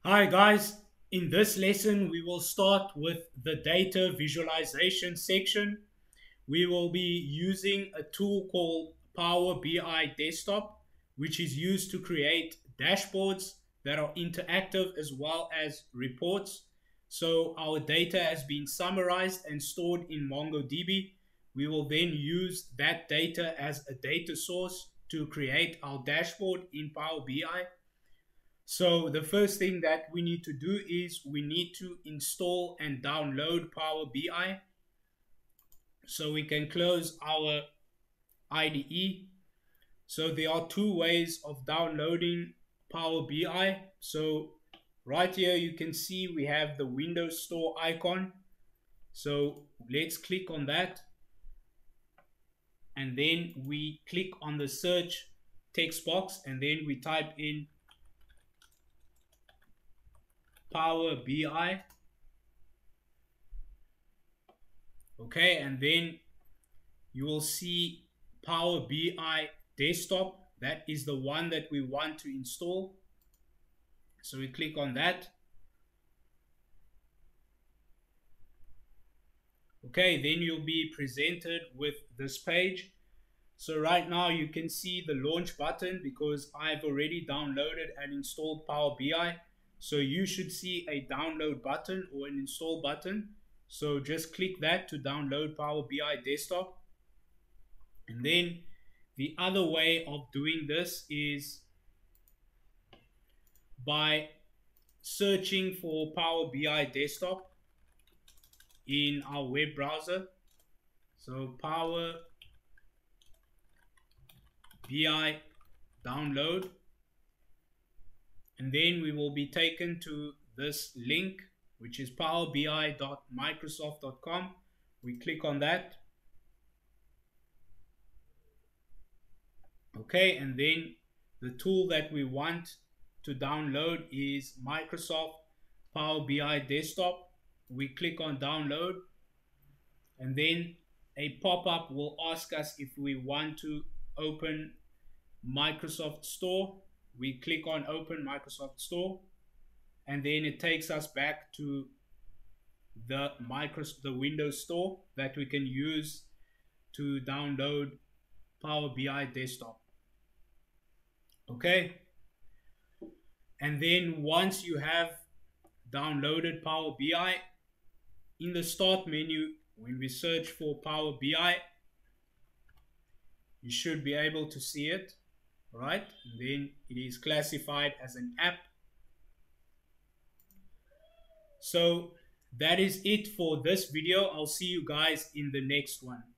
Hi guys, in this lesson we will start with the data visualization section. We will be using a tool called Power BI Desktop, which is used to create dashboards that are interactive as well as reports. So our data has been summarized and stored in MongoDB. We will then use that data as a data source to create our dashboard in Power BI. So the first thing that we need to do is we need to install and download Power BI. So we can close our IDE. So there are two ways of downloading Power BI. So right here you can see we have the Windows Store icon. So let's click on that. And then we click on the search text box and then we type in Power BI. Okay, and then you will see Power BI Desktop. That is the one that we want to install. So we click on that. Okay, then you'll be presented with this page. So right now you can see the launch button because I've already downloaded and installed Power BI. So you should see a download button or an install button. So just click that to download Power BI Desktop. And then the other way of doing this is by searching for Power BI Desktop in our web browser. So Power BI download, and then we will be taken to this link, which is powerbi.microsoft.com. We click on that. Okay, and then the tool that we want to download is Microsoft Power BI Desktop. We click on download, and then a pop-up will ask us if we want to open Microsoft Store. We click on open Microsoft Store, and then it takes us back to the Windows Store that we can use to download Power BI Desktop. Okay, and then once you have downloaded Power BI, in the start menu, when we search for Power BI, you should be able to see it, right? And then it is classified as an app. So that is it for this video. I'll see you guys in the next one.